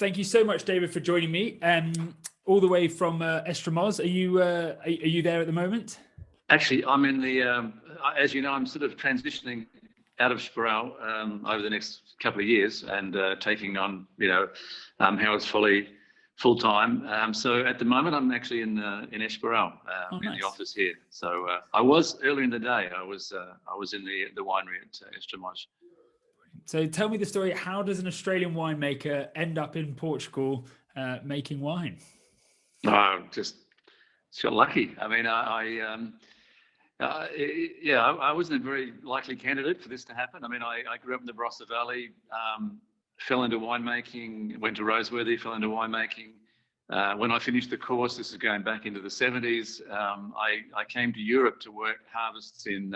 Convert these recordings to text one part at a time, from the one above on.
Thank you so much, David, for joining me. All the way from Estremoz. Are you there at the moment? Actually, I'm in the, as you know, I'm sort of transitioning out of Sparrow over the next couple of years and taking on, Howard's Folly full time. So at the moment, I'm actually in Esperal, in the office here. So I was earlier in the day. I was in the winery at Estremoz. So tell me the story. How does an Australian winemaker end up in Portugal making wine? Just got lucky. I mean, I wasn't a very likely candidate for this to happen. I mean, I grew up in the Barossa Valley, fell into winemaking, went to Roseworthy, fell into winemaking. When I finished the course, this is going back into the 70s, I came to Europe to work harvests in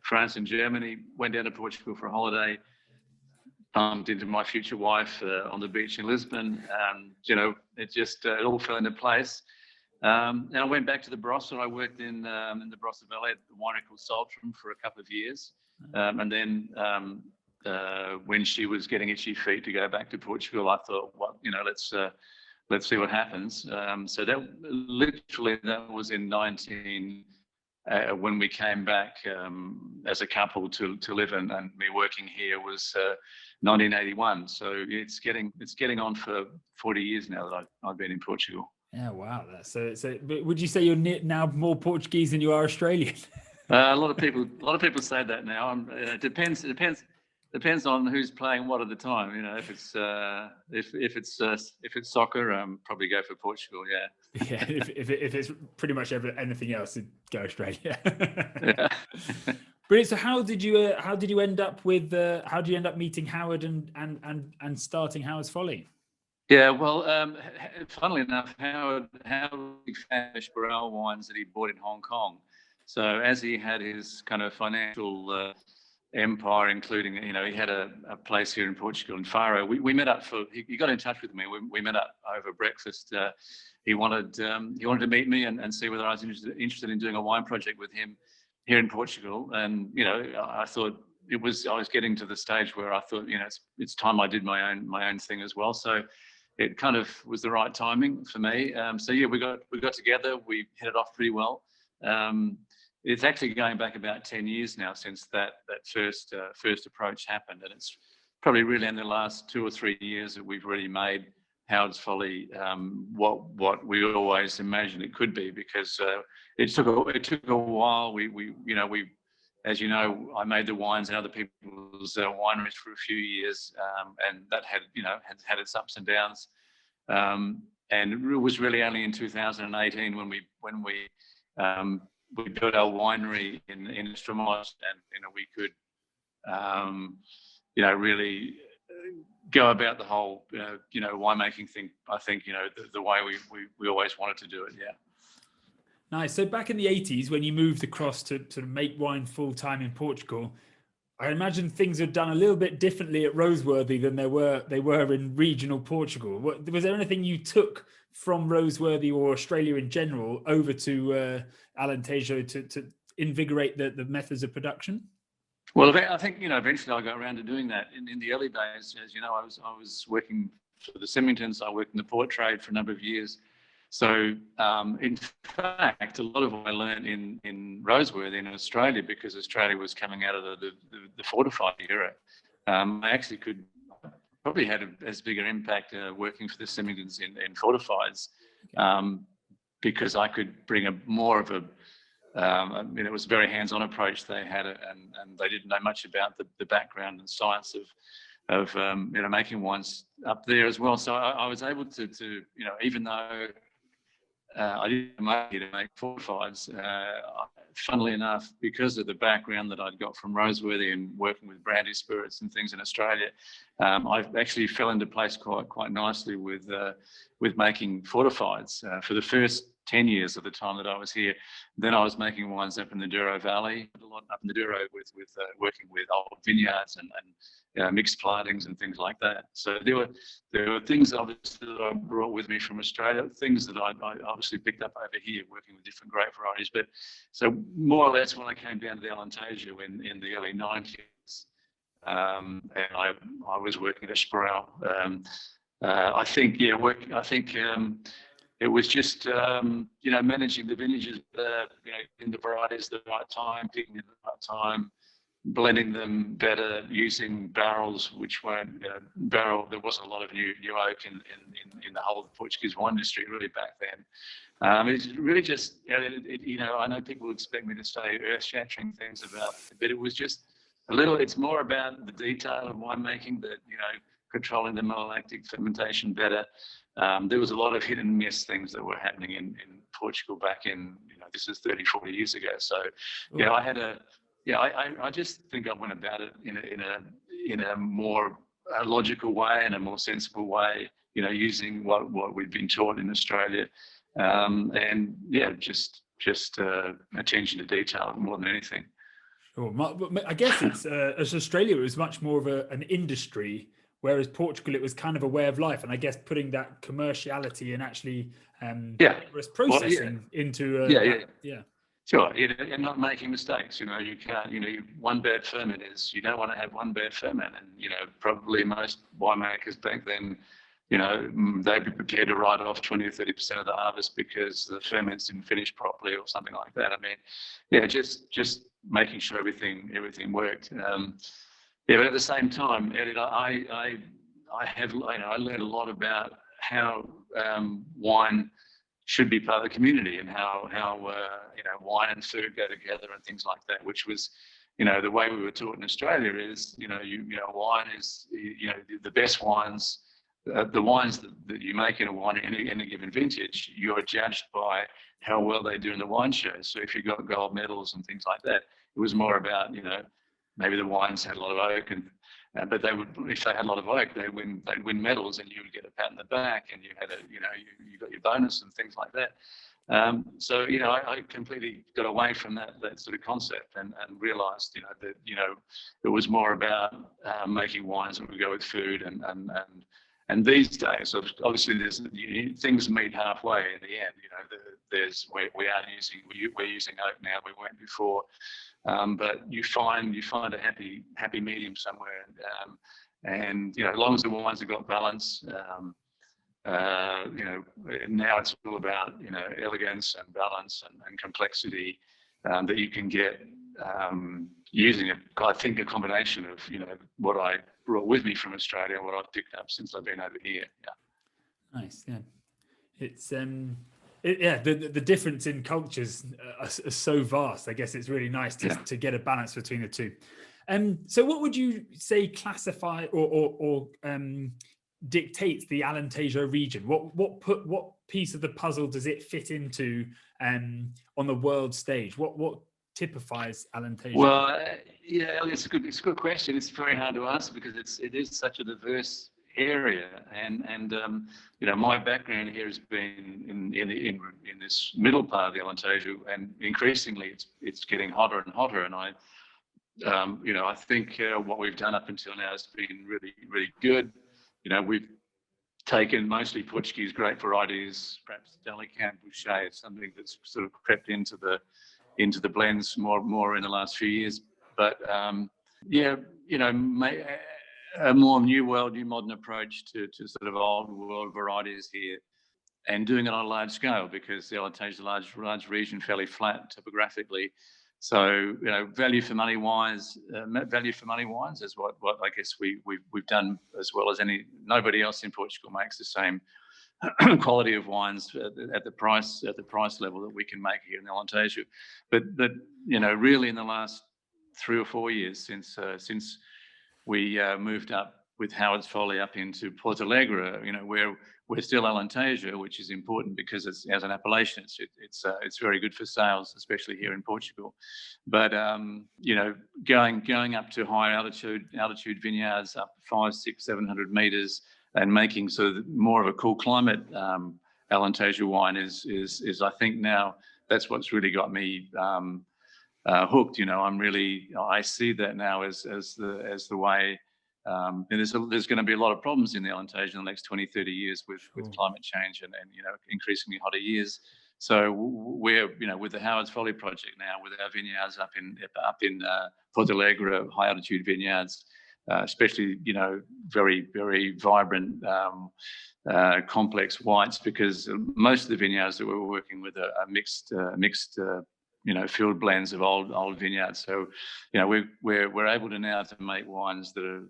France and Germany, went down to Portugal for a holiday, bumped into my future wife on the beach in Lisbon. It all fell into place. And I went back to the Barossa. I worked in the Barossa Valley at the winery called Saltram for a couple of years. And then when she was getting itchy feet to go back to Portugal, I thought, well, let's see what happens. So that was in when we came back as a couple to live and me working here was 1981. So it's getting on for 40 years now that I've been in Portugal. Yeah, wow. So would you say you're now more Portuguese than you are Australian? A lot of people say that now. It depends on who's playing what at the time. If it's soccer, probably go for Portugal. Yeah. Yeah. If it's pretty much anything else, go Australia. Yeah. Brilliant. So how did you end up meeting Howard and starting Howard's Folly? Yeah, well, funnily enough, Howard famous Barrel wines that he bought in Hong Kong. So as he had his kind of financial empire, including, he had a place here in Portugal in Faro. We met up he got in touch with me. We met up over breakfast. He wanted to meet me and see whether I was interested in doing a wine project with him here in Portugal. And, I thought I was getting to the stage where I thought, it's time I did my own thing as well. So it kind of was the right timing for me. We got together. We hit it off pretty well. It's actually going back about 10 years now since that first approach happened, and it's probably really in the last 2 or 3 years that we've really made Howard's Folly what we always imagined it could be, because it took a while. We as you know, I made the wines in other people's wineries for a few years, and that had its ups and downs. And it was really only in 2018 when we built our winery in Estremoz, and we could really go about the whole winemaking thing. I think the way we always wanted to do it. Yeah. Nice. So back in the 80s, when you moved across to make wine full time in Portugal, I imagine things were done a little bit differently at Roseworthy than they were in regional Portugal. Was there anything you took from Roseworthy or Australia in general over to Alentejo to invigorate the methods of production? Well, I think eventually I got around to doing that. In the early days, as you know, I was working for the Symingtons. I worked in the port trade for a number of years. So, in fact, a lot of what I learned in Roseworthy in Australia, because Australia was coming out of the fortified era, I actually probably had as big an impact working for the Symingtons in fortifieds, because I could bring it was a very hands-on approach they had, and they didn't know much about the background and science of making wines up there as well. So I was able to even though I didn't make to make fortifieds, funnily enough, because of the background that I'd got from Roseworthy and working with brandy spirits and things in Australia, I actually fell into place quite nicely with making fortifieds for the first 10 years of the time that I was here. Then I was making wines up in the Douro Valley, a lot up in the Douro with working with old vineyards and mixed plantings and things like that. So there were things obviously that I brought with me from Australia, things that I obviously picked up over here working with different grape varieties. But so more or less when I came down to the Alentejo in the early 90s, and I was working at Sparrow, I think, yeah, it was just, managing the vintages, in the varieties at the right time, picking at the right time, blending them better, using barrels which weren't there wasn't a lot of new oak in the whole Portuguese wine industry really back then. It's really just, I know people expect me to say earth-shattering things about it, but it was just it's more about the detail of winemaking, that, controlling the malolactic fermentation better. There was a lot of hit and miss things that were happening in Portugal back in, this is 30, 40 years ago. So, I just think I went about it in a more logical way and a more sensible way, using what we've been taught in Australia. Just attention to detail more than anything. Sure. I guess it's as Australia, it was much more of an industry, whereas Portugal, it was kind of a way of life. And I guess putting that commerciality and actually processing into Sure, and not making mistakes. You can't. One bad ferment is, you don't want to have one bad ferment, and probably most winemakers back then, they'd be prepared to write off 20 or 30% of the harvest because the ferments didn't finish properly or something like that. I mean, just making sure everything worked. But at the same time, Elliot, I learned a lot about how wine should be part of the community, and how wine and food go together and things like that, which was, the way we were taught in Australia is, wine is, the best wines, the wines that you make in a wine in any given vintage, you're judged by how well they do in the wine shows. So if you got gold medals and things like that, it was more about, maybe the wines had a lot of oak, but they would, if they had a lot of oak, they'd win medals, and you would get a pat on the back, and you had you got your bonus and things like that. So I completely got away from that sort of concept, and realised that it was more about making wines that would go with food, and these days, obviously, things meet halfway in the end. We're using oak now. We weren't before, but you find a happy medium somewhere, and as long as the wines have got balance, now it's all about elegance and balance and complexity that you can get using I think a combination of what I brought with me from Australia and what I've picked up since I've been over here. Yeah. Nice. Yeah. It's the difference in cultures are so vast. I guess it's really nice to get a balance between the two. So what would you say classify or dictates the Alentejo region? What piece of the puzzle does it fit into on the world stage? What typifies Alentejo? Well, it's a good question. It's very hard to answer because it is such a diverse area, and my background here has been in this middle part of the Alentejo, and increasingly it's getting hotter and hotter, and I think what we've done up until now has been really, really good. We've taken mostly Portuguese grape varieties, perhaps Delicamp, Boucher, something that's sort of crept into the blends more in the last few years. But a more new modern approach to sort of old world varieties here, and doing it on a large scale, because the Alentejo is a large region, fairly flat topographically. So value for money wines is what I guess we've done as well as nobody else in Portugal makes the same quality of wines at the price level that we can make here in Alentejo. But really in the last 3 or 4 years since we moved up with Howard's Folly up into Porto Alegre, we're still Alentejo, which is important because it's, as an appellation, it's very good for sales, especially here in Portugal. But going up to higher altitude vineyards, up 500, 600, 700 meters, and making sort of more of a cool climate Alentejo wine is I think now that's what's really got me hooked. I see that now as the way. And there's going to be a lot of problems in the Alentejo in the next 20, 30 years with climate change and increasingly hotter years. So we're with the Howard's Folly project now, with our vineyards up in Porto Alegre, high altitude vineyards, especially, very, very vibrant, complex whites, because most of the vineyards that we're working with are mixed, field blends of old vineyards. So, we're able to now to make wines that are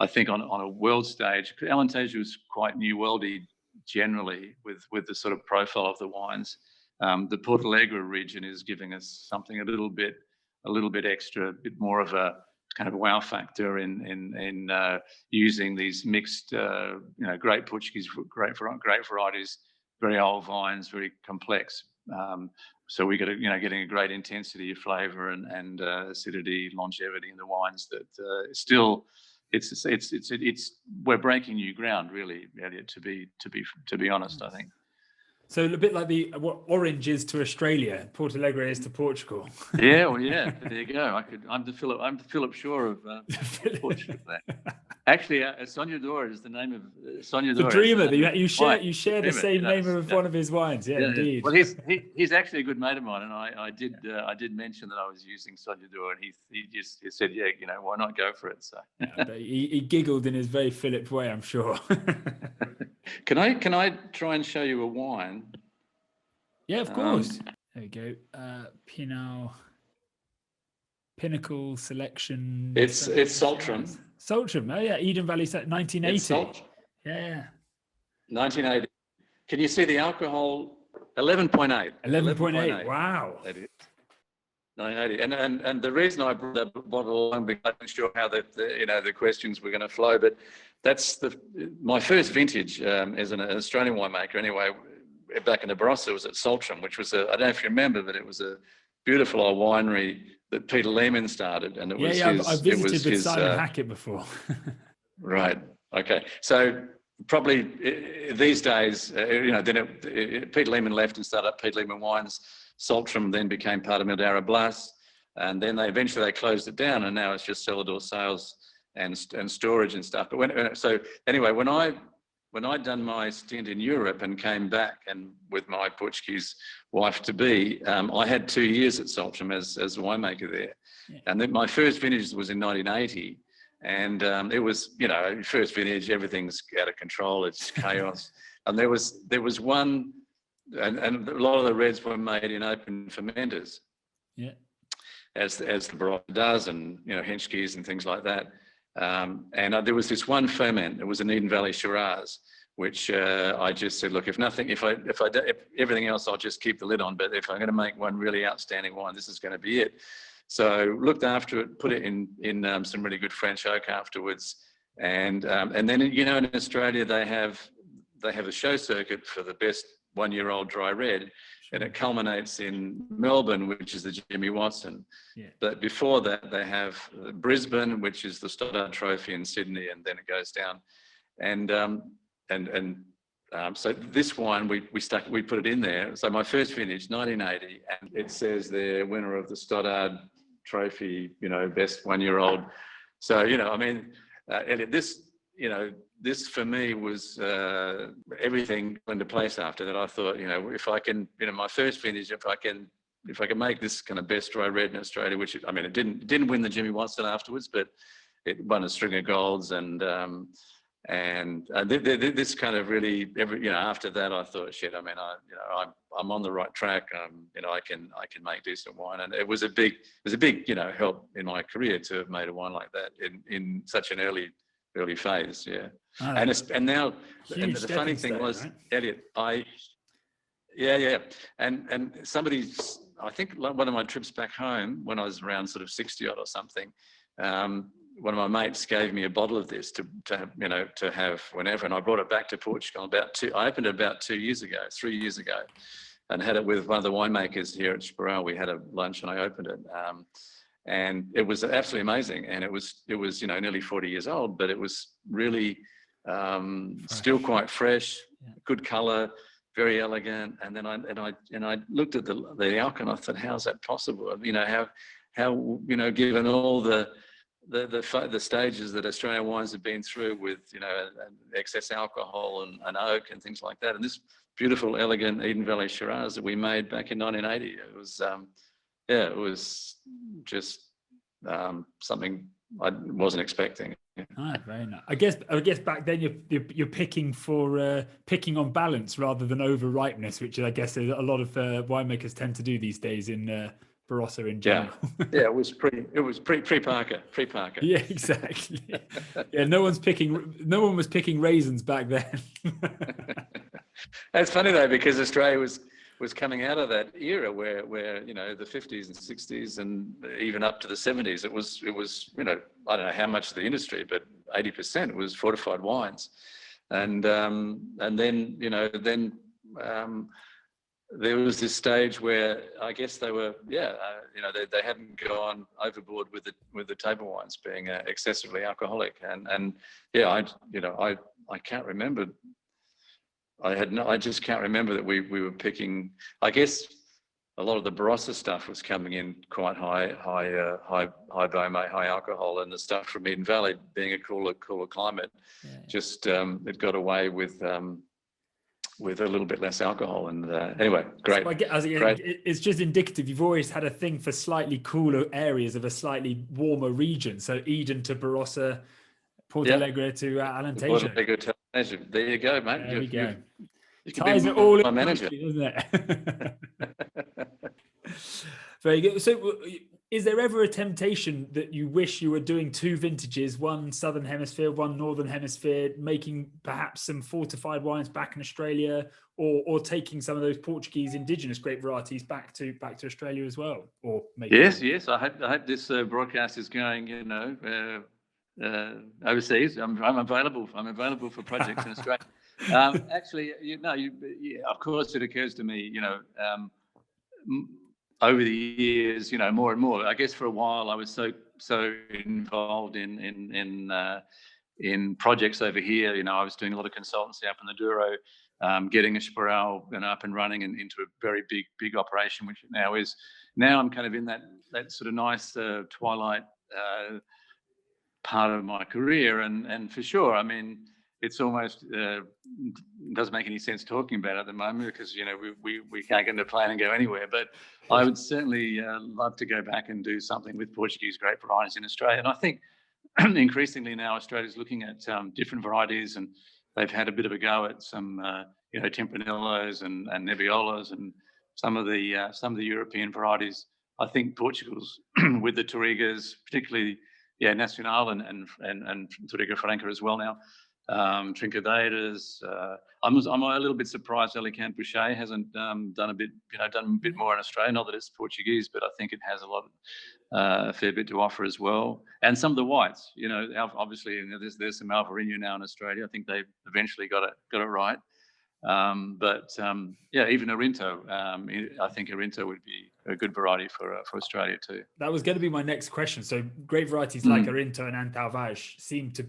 I think on a world stage. Alentejo is quite new worldy generally with the sort of profile of the wines. The Portalegre region is giving us something a little bit extra, a bit more of a kind of wow factor in using these mixed, great Portuguese, great varieties, very old vines, very complex. So we get getting a great intensity of flavour and acidity, longevity in the wines that still. It's we're breaking new ground, really, Elliot. To be honest, I think. So a bit like what orange is to Australia, Portalegre is to Portugal. Yeah, well, yeah. There you go. I'm the Philip Shaw of Portugal. Actually, Sonhador is the name of Sonhador. The Dreamer. You share the same name of one of his wines. Yeah, indeed. Well, he's actually a good mate of mine, and I did mention that I was using Sonhador, and he said, yeah, why not go for it? So he giggled in his very Philip way, I'm sure. Can I try and show you a wine? Yeah, of course. There we go. Pinnacle Selection. It's Saltram. Saltram. Oh yeah, Eden Valley, 1980. Yeah. 1980. Can you see the alcohol? 11.8. 11.8. Wow. That is 1980. And the reason I brought that bottle along, because I wasn't sure how the questions were going to flow, but that's my first vintage as an Australian winemaker. Anyway, back in the Barossa was at Saltram, which was I don't know if you remember, but it was a beautiful old winery that Peter Lehman started, and it was I visited with Simon Hackett before. Right. Okay. So probably these days, then Peter Lehman left and started up Peter Lehman Wines. Saltram then became part of Mildara Blas, and then they eventually closed it down, and now it's just cellar sales and storage and stuff. But when I'd done my stint in Europe and came back, and with my Portuguese wife to be, I had 2 years at Saltram as a winemaker there. Yeah. And then my first vintage was in 1980. And it was, first vintage, everything's out of control, it's chaos. And there was one, and a lot of the reds were made in open fermenters. Yeah. As the Barossa does, and, Henschke's and things like that. And there was this one ferment, it was an Eden Valley Shiraz, which I just said, look, if everything else, I'll just keep the lid on, but if I'm going to make one really outstanding wine, this is going to be it. So looked after it, put it in some really good French oak afterwards, and then in Australia they have a show circuit for the best 1-year-old dry red, and it culminates in Melbourne, which is the Jimmy Watson. Yeah. But before that, they have Brisbane, which is the Stoddard Trophy in Sydney, and then it goes down. So this wine we put it in there. So my first vintage, 1980, and it says there, winner of the Stoddard Trophy, best 1-year-old. So Elliot, this for me was everything into place after that. I thought, if I can, my first vintage, if I can make this kind of best dry red in Australia, which it didn't win the Jimmy Watson afterwards, but it won a string of golds, and this kind of really, after that I thought, shit, I'm on the right track. I can make decent wine, and it was a big help in my career to have made a wine like that in such an early phase. Yeah. Oh, and now, and the funny thing was, right? Elliot, and somebody's, I think one of my trips back home when I was around sort of 60 odd or something, one of my mates gave me a bottle of this to have whenever, and I brought it back to Portugal I opened it about 3 years ago, and had it with one of the winemakers here at Esparral. We had a lunch and I opened it. And it was absolutely amazing. And it was nearly 40 years old, but it was really still quite fresh, good color, very elegant. And then I looked at the alcohol and I thought, how's that possible? How given all the stages that Australian wines have been through with, excess alcohol and oak and things like that. And this beautiful, elegant Eden Valley Shiraz that we made back in 1980, it was just something wasn't expecting. Ah, very nice. I guess back then you're picking for picking on balance rather than over ripeness, which I guess a lot of winemakers tend to do these days in Barossa in general. Yeah, it was pre Parker. Yeah, exactly. Yeah, no one was picking raisins back then. It's funny though, because Australia was coming out of that era where you know, the 50s and 60s and even up to the 70s, it was you know, I don't know how much of the industry, but 80% was fortified wines, and then you know, there was this stage where I guess they were you know, they hadn't gone overboard with the table wines being excessively alcoholic, and yeah, I can't remember. I just can't remember that we were picking. I guess a lot of the Barossa stuff was coming in quite high BOMA, high alcohol, and the stuff from Eden Valley, being a cooler climate, just it got away with a little bit less alcohol. And anyway, great. So great. It's just indicative. You've always had a thing for slightly cooler areas of a slightly warmer region. So Eden to Barossa, Porto Alegre to Alentejo. Porto Alegre to Alentejo. There you go, mate. There we go. You ties it all in nicely, doesn't it? Very good. So is there ever a temptation that you wish you were doing two vintages, one southern hemisphere, one northern hemisphere, making perhaps some fortified wines back in Australia, or taking some of those Portuguese indigenous grape varieties back to Australia as well? Or maybe yes. I hope this broadcast is going, you know, overseas. I'm available for projects in Australia. Actually, of course, it occurs to me, you know, over the years, you know, more and more. I guess for a while I was so involved in projects over here. You know, I was doing a lot of consultancy up in the Douro, getting a Sparrow up and running and into a very big operation, which it now is. Now I'm kind of in that sort of nice twilight part of my career, and for sure, I mean, it's almost doesn't make any sense talking about it at the moment, because you know, we can't get in a plane and go anywhere. But I would certainly love to go back and do something with Portuguese grape varieties in Australia. And I think increasingly now Australia's looking at different varieties, and they've had a bit of a go at some you know, Tempranillos and Nebbiolas and some of the European varieties. I think Portugal's with the Tourigas, particularly Nacional and Touriga Franca as well now. Trincadeiras. I'm a little bit surprised Alicante Boucher hasn't done a bit more in Australia. Not that it's Portuguese, but I think it has a fair bit to offer as well. And some of the whites, you know, obviously, you know, there's some Alvarinho now in Australia. I think they've eventually got it right. Even Arinto. I think Arinto would be a good variety for Australia too. That was going to be my next question. So great varieties like Arinto and Antalvaj seem to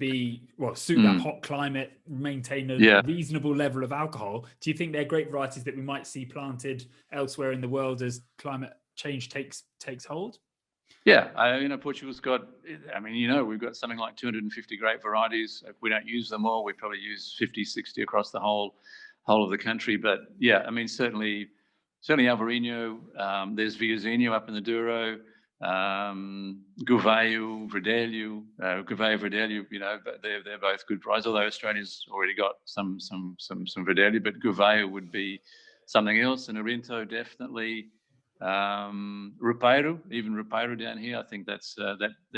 suit that hot climate, maintain a reasonable level of alcohol. Do you think they're great varieties that we might see planted elsewhere in the world as climate change takes hold? Yeah, you know, Portugal's got, I mean, you know, we've got something like 250 grape varieties. If we don't use them all, we probably use 50, 60 across the whole of the country. But yeah, I mean, certainly Alvarinho, there's Villazinho up in the Douro, Gouveia, Verdelho, you know, they're both good varieties, although Australia's already got some Verdelho, but Gouveia would be something else, and Arinto definitely. Rupeiro down here, I think that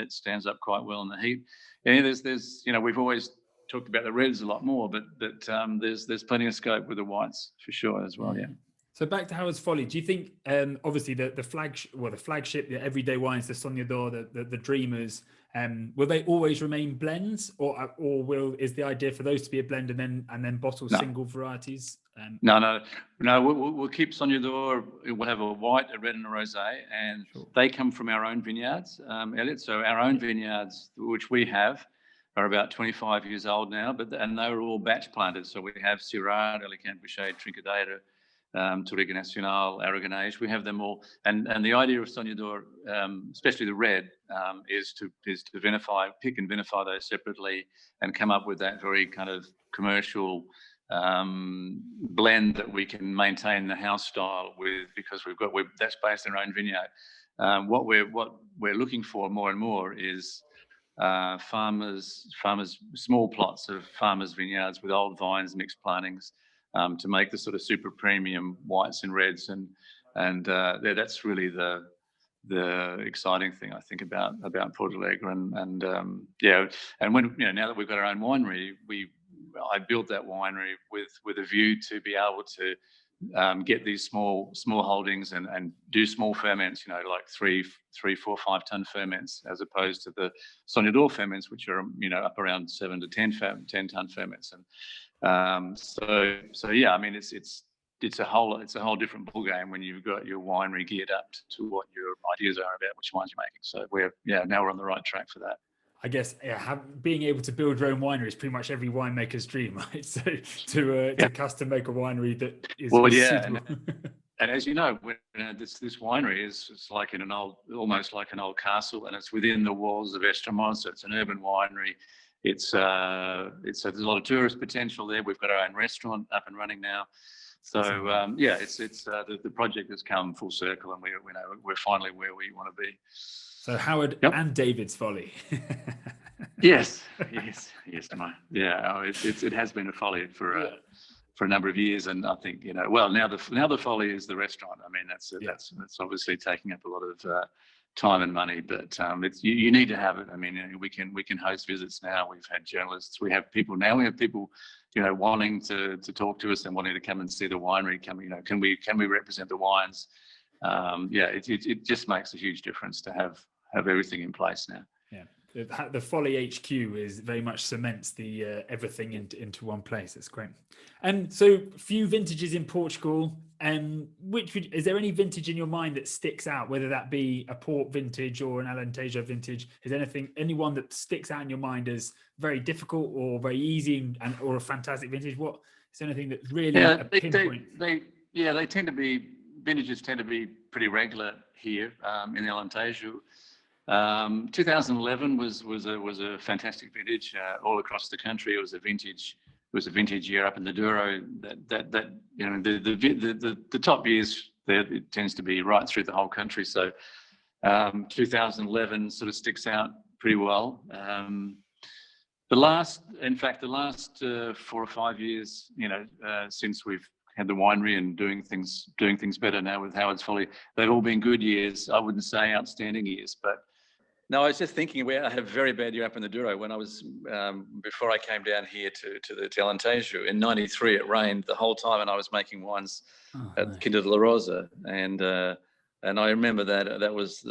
stands up quite well in the heat. And there's you know, we've always talked about the reds a lot more, but there's plenty of scope with the whites for sure as well. Yeah. So back to Howard's Folly. Do you think obviously the flagship, the everyday wines, the Soñador, the Dreamers, will they always remain blends, or is the idea for those to be a blend and then bottle single varieties? No. We'll keep Soñador. We'll have a white, a red, and a rosé, and they come from our own vineyards, Elliot. So our own vineyards, which we have, are about 25 years old now, and they were all batch planted. So we have Syrah, Alicante Boucher, Trincadeira, Touriga Nacional, Aragonese. We have them all, and the idea of Soñador, especially the red, is to pick and vinify those separately, and come up with that very kind of commercial blend that we can maintain the house style with, because that's based in our own vineyard. What we're looking for more and more is farmers, small plots of farmers' vineyards with old vines, mixed plantings, to make the sort of super premium whites and reds, and that's really the exciting thing I think about Porto Alegre, and when now that we've got our own winery, I built that winery with a view to be able to get these small holdings and do small ferments, like 3, 4, 5 ton ferments, as opposed to the Soñador ferments, which are up around 7 to 10 ton ferments. And so yeah, I mean it's a whole different ballgame when you've got your winery geared up to what your ideas are about which wines you're making. So now we're on the right track for that. I guess being able to build your own winery is pretty much every winemaker's dream, right? So to custom make a winery that is suitable. And as you know, this winery is like almost like an old castle, and it's within the walls of Estremont, so it's an urban winery. There's a lot of tourist potential there. We've got our own restaurant up and running now. So the project has come full circle, and we're finally where we want to be. So Howard and David's Folly. Yes, Mike. Yeah, it has been a Folly for a number of years, and I think now the Folly is the restaurant. I mean that's obviously taking up a lot of time and money, but you need to have it. I mean we can host visits now. We've had journalists. We have people wanting to talk to us and wanting to come and see the winery. Can we represent the wines? It just makes a huge difference to have everything in place now. Yeah, the Folly HQ is very much cements the everything into one place. That's great. And so, few vintages in Portugal. Is there any vintage in your mind that sticks out, whether that be a port vintage or an Alentejo vintage? Is anyone that sticks out in your mind as very difficult or very easy or a fantastic vintage? What is anything that's really a pinpoint? Vintages tend to be pretty regular here in Alentejo. 2011 was a fantastic vintage all across the country. It was a vintage year up in the Douro. The top years there, it tends to be right through the whole country. So 2011 sort of sticks out pretty well. The last 4 or 5 years, since we've had the winery and doing things better now with Howard's Folly, they've all been good years. I wouldn't say outstanding years, but no, I was just thinking I had a very bad year up in the Douro when I was before I came down here to the Alentejo. In '93, it rained the whole time, and I was making wines at Quinta de la Rosa, and I remember that was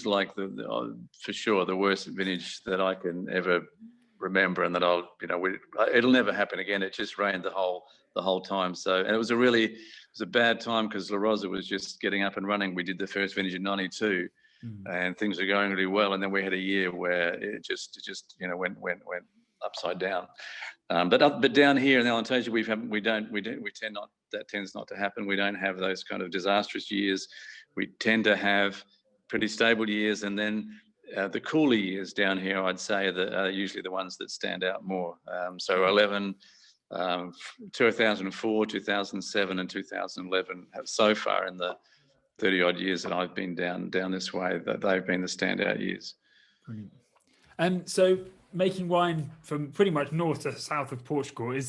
like for sure the worst vintage that I can ever remember, and that it'll never happen again. It just rained the whole time. So, and it was a bad time because La Rosa was just getting up and running. We did the first vintage in '92. And things are going really well, and then we had a year where it just went upside down. But down here in Alentejo, that tends not to happen. We don't have those kind of disastrous years. We tend to have pretty stable years, and then the cooler years down here, I'd say, are usually the ones that stand out more. So 2004, 2007, and 2011 have so far in the 30 odd years that I've been down this way, that they've been the standout years. Brilliant. And so making wine from pretty much north to south of Portugal,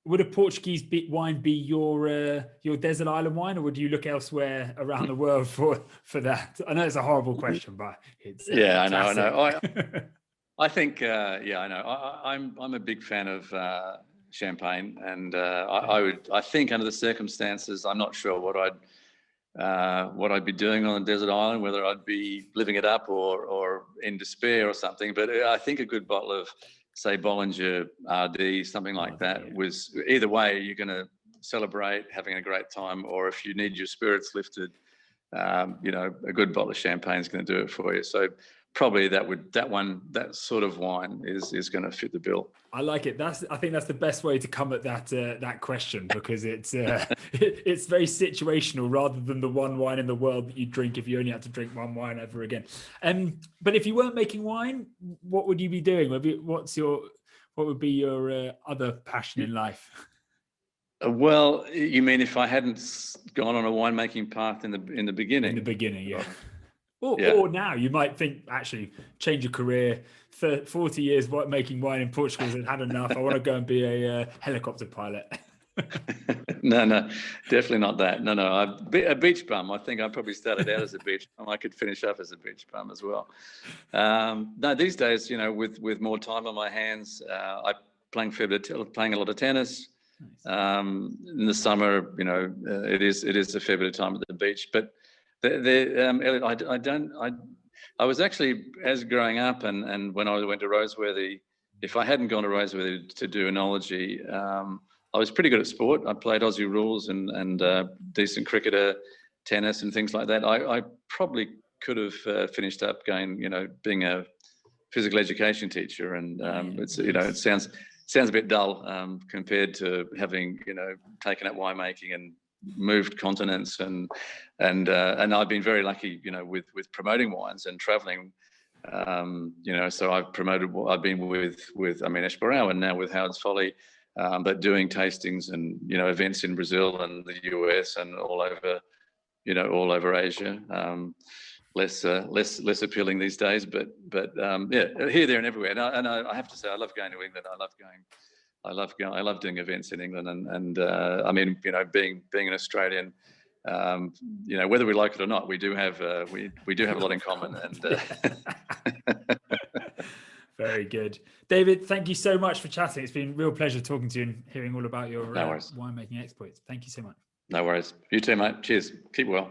would a Portuguese wine be your desert island wine, or would you look elsewhere around the world for that? I know it's a horrible question, but it's I know. I think I know. I'm a big fan of champagne, and I think under the circumstances, I'm not sure what I'd be doing on a desert island, whether I'd be living it up or in despair or something. But I think a good bottle of, say, Bollinger RD, something like that, was either way, you're going to celebrate having a great time, or if you need your spirits lifted, a good bottle of champagne is going to do it for you. So probably that sort of wine is going to fit the bill. I like it. I think that's the best way to come at that question, because it's it's very situational rather than the one wine in the world that you drink if you only had to drink one wine ever again. But if you weren't making wine, what would you be doing? What would be your other passion in life? Well, you mean if I hadn't gone on a winemaking path in the beginning? In the beginning, yeah. Or now you might think, actually, change your career. 40 years making wine in Portugal has had enough. I want to go and be a helicopter pilot. No, definitely not that. No, a beach bum. I think I probably started out as a beach bum. I could finish up as a beach bum as well. No, these days, with more time on my hands, I playing a lot of tennis. Nice. In the summer, it is a fair bit of time at the beach. But Elliot, I was actually, as growing up and when I went to Roseworthy, if I hadn't gone to Roseworthy to do enology, I was pretty good at sport. I played Aussie rules and decent cricketer, tennis and things like that. I probably could have finished up going, being a physical education teacher. And it's, it sounds a bit dull compared to having, taken up winemaking and moved continents and I've been very lucky, with promoting wines and traveling. So I've been with Esparao and now with Howard's Folly. But doing tastings and events in Brazil and the US and all over Asia, less appealing these days. But here, there, and everywhere. And I have to say, I love going to England. I love doing events in England. And being an Australian, whether we like it or not, we do have a lot in common. And. Very good. David, thank you so much for chatting. It's been a real pleasure talking to you and hearing all about your winemaking exploits. Thank you so much. No worries. You too, mate. Cheers. Keep well.